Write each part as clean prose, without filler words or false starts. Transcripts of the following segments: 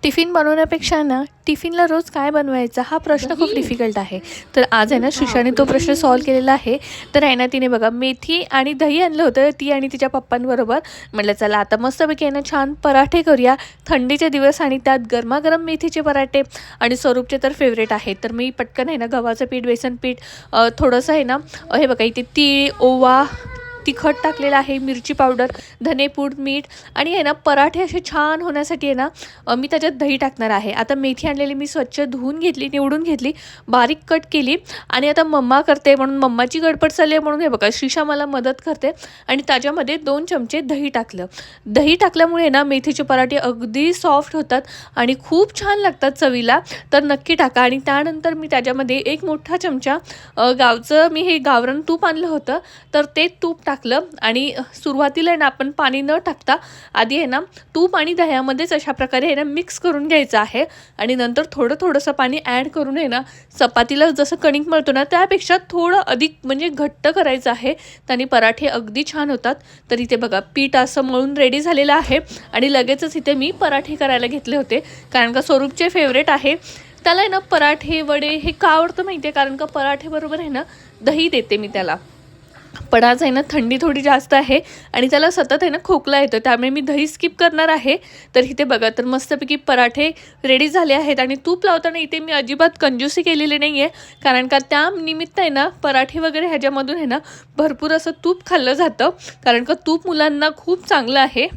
Tiffin बनवण्यापेक्षा ना टिफिनला रोज काय बनवायचं हा प्रश्न खूप डिफिकल्ट आहे. तर आज आहे ना श्रीषाने तो प्रश्न सॉल्व केलेला आहे. तर आहे ना तिने बघा मेथी आणि दही आणलं होतं, ती आणि तिच्या पप्पांबरोबर. म्हटलं चला आता मस्तपैकी आहे ना छान पराठे करूया, थंडीचे दिवस आणि त्यात गरमागरम मेथीचे पराठे. आणि स्वरूपचे तर फेवरेट आहेत. तर मी पटकन आहे ना गव्हाचं पीठ, बेसन पीठ, थोडंसं आहे ना हे बघा इथे तीळ, ओवा, तिखट टाकलेलं आहे, मिरची पावडर, धनेपूड, मीठ आणि आहे ना पराठे असे छान होण्यासाठी आहे ना मी त्याच्यात दही टाकणार आहे. आता मेथी आणलेली मी स्वच्छ धुवून घेतली, निवडून घेतली, बारीक कट केली आणि आता मम्मा करते म्हणून मम्माची गडबड चालली आहे म्हणून हे बघा श्रीषा मला मदत करते आणि त्याच्यामध्ये 2 चमचे दही टाकलं. दही टाकल्यामुळे ना मेथीचे पराठे अगदी सॉफ्ट होतात आणि खूप छान लागतात चवीला. तर नक्की टाका. आणि त्यानंतर मी त्याच्यामध्ये 1 मोठा चमचा गावचं मी हे गावरान तूप आणलं होतं, तर ते तूप टाकलं. आणि सुरुवातीला आहे ना आपण पाणी न टाकता आधी आहे ना तूप आणि दह्यामध्येच अशा प्रकारे आहे ना मिक्स करून घ्यायचं आहे. आणि नंतर थोडंसं पाणी ॲड करून आहे ना चपातीला जसं कणिक मळतो ना त्यापेक्षा थोडं अधिक म्हणजे घट्ट करायचं आहे. त्याने पराठे अगदी छान होतात. तर इथे बघा पीठ असं मळून रेडी झालेलं आहे आणि लगेचच इथे मी पराठे करायला घेतले होते, कारण का स्वरूपचे फेवरेट आहे. त्याला आहे ना पराठे वडे हे का आवडतं माहिती आहे, कारण का पराठे बरोबर आहे ना दही देते मी त्याला. पण आज आहे ना थंडी थोडी जास्त आहे आणि त्याला सतत आहे ना खोकला येतो, त्यामुळे मी दही स्किप करणार आहे. तर इथे बघा तर मस्तपैकी पराठे रेडी झाले आहेत. आणि तूप लावताना इथे मी अजिबात कंजूसी केलेली नाही आहे, कारण का त्या निमित्त आहे ना पराठे वगैरे ह्याच्यामधून आहे ना भरपूर असं तूप खाल्लं जातं, कारण का तूप मुलांना खूप चांगलं आहे.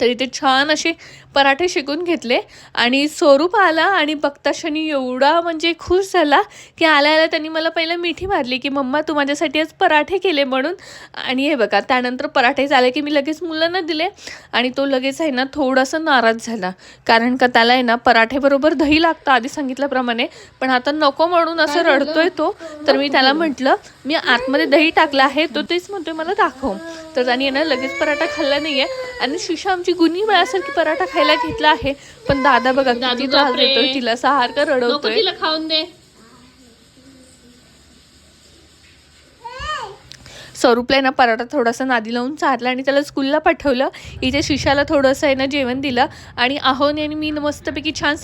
तर इथे छान असे पराठे शिकून घेतले आणि स्वरूप आला आणि बघताक्षणी एवढा म्हणजे खुश झाला की आल्या त्यांनी मला पहिलं मिठी मारली की मम्मा तू माझ्यासाठी आज पराठे केले म्हणून. आणि हे बघा त्यानंतर पराठे झाले की मी लगेच मुलांना दिले आणि तो लगेच आहे ना थोडासा नाराज झाला, कारण का त्याला आहे ना पराठेबरोबर दही लागतं आधी सांगितल्याप्रमाणे, पण आता नको म्हणून असं रडतोय तो. तर मी त्याला म्हटलं मी आतमध्ये दही टाकलं आहे, तो तेच म्हणतोय मला दाखव. तर त्याने ना लगेच पराठा खाल्ला नाही आहे आणि शिशा आमची गुन्ही वेळासारखी पराठा खायला घेतला आहे. पण दादा बघा किती त्रास देतोय तिला, सारखं रडवतोय. तिला खाऊन दे. स्वरूपला ना पराठा थोडासा नादी लावून चारला आणि त्याला स्कूलला पाठवलं. इथे शिशाला थोडंसं आहे ना जेवण दिलं आणि आहोने आणि मी मस्तपैकी छान